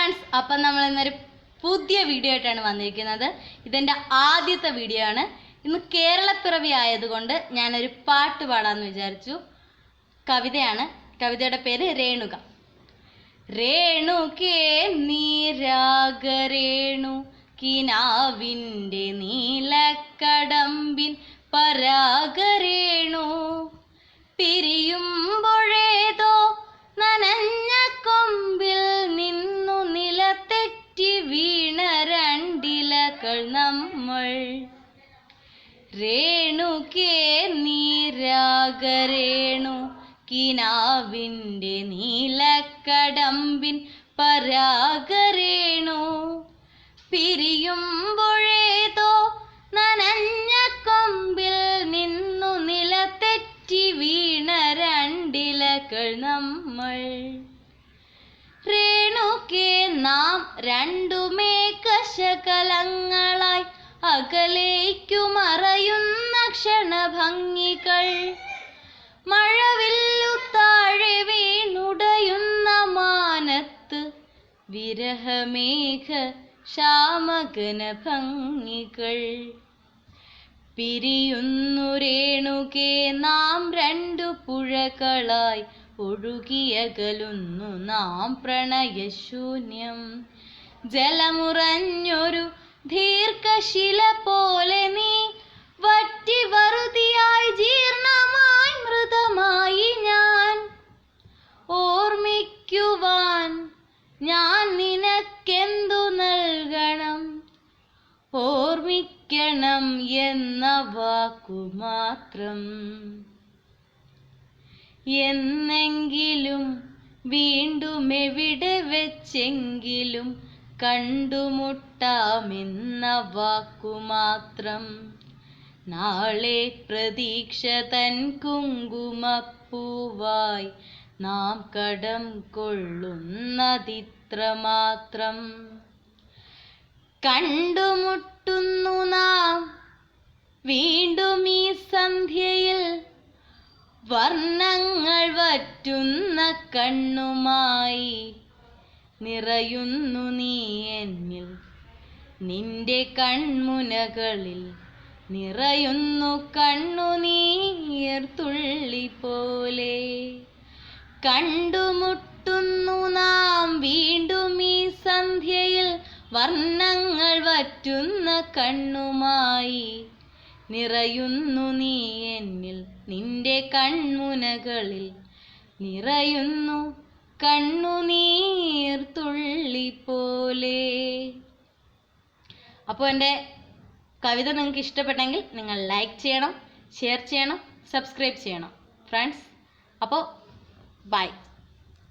Friends, അപ്പം നമ്മൾ ഇന്നൊരു പുതിയ വീഡിയോ ആയിട്ടാണ് വന്നിരിക്കുന്നത്. ഇതെൻ്റെ ആദ്യത്തെ വീഡിയോ ആണ്. ഇന്ന് കേരളപ്പിറവി ആയതുകൊണ്ട് ഞാനൊരു പാട്ട് പാടാമെന്ന് വിചാരിച്ചു. കവിതയാണ്. കവിതയുടെ പേര് രേണുക. രേണുകേ നീരാഗരേണു കിനാവിൻ്റെ നീലക്കടമ്പിൻ പരാഗരേണു പിരിയുമ്പോഴേതോ നനഞ്ഞ കൊമ്പിൽ നിന്നു നിലത്തെറ്റി വീണ രണ്ടിലകൾ നമ്മൾ. രേണുകേ നീരാഗരേണു കിനാവിൻ്റെ നീലക്കടമ്പിൻ പരാഗരേണു പിരിയുമ്പോഴേതോ നനഞ്ഞ കൊമ്പിൽ നിന്നു നിലത്തെറ്റി വീണ രണ്ടിലകൾ നമ്മൾ. രേണുകേ നാം രണ്ടുമേഘശകലങ്ങളായി അകലേക്കു മറയുന്ന ക്ഷണഭംഗികൾ. മഴവില്ലു താഴെ വീണുടയുന്ന മാനത്ത് വിരഹമേഘ ശ്യാമഗന ഭംഗികൾ. പിരിയുന്നു രേണുകേ നാം രണ്ടു പുഴകളായി ഒഴുകിയകലുന്നു നാം പ്രണയശൂന്യം. ജലമുറഞ്ഞൊരു ദീർഘശില പോലെ നീ വറ്റി വറുതിയായി ജീർണമായി മൃതമായി ഞാൻ. ഓർമ്മിക്കുവാൻ ഞാൻ നിനക്കെന്തു നൽകണം? ഓർമ്മിക്കണം എന്ന വാക്കു മാത്രം. എന്നെങ്കിലും വീണ്ടും എവിടെ വെച്ചെങ്കിലും കണ്ടുമുട്ടാമെന്ന വാക്കു മാത്രം. നാളെ പ്രതീക്ഷ തൻ കുങ്കുമപ്പൂവായി നാം കടം കൊള്ളുന്നതിത്ര മാത്രം. കണ്ടുമുട്ടുന്നു നാം വീണ്ടും ഈ സന്ധ്യയിൽ വർണ്ണങ്ങൾ വറ്റുന്ന കണ്ണുമായി. നിറയുന്നു നീ എന്നിൽ നിന്റെ കൺമുനകളിൽ നിറയുന്നു കണ്ണുനീർ തുള്ളി പോലെ. കണ്ടുമുട്ടുന്നു നാം വീണ്ടും ഈ സന്ധ്യയിൽ വർണ്ണങ്ങൾ വറ്റുന്ന കണ്ണുമായി. നിറയുന്നു നീ എന്നിൽ നിന്റെ കൺമുനകളിൽ നിറയുന്നു കണ്ണുനീർ തുള്ളി പോലെ. അപ്പോൾ എൻ്റെ കവിത നിങ്ങൾക്ക് ഇഷ്ടപ്പെട്ടെങ്കിൽ നിങ്ങൾ ലൈക്ക് ചെയ്യണം, ഷെയർ ചെയ്യണം, സബ്സ്ക്രൈബ് ചെയ്യണം ഫ്രണ്ട്സ്. അപ്പോൾ ബൈ.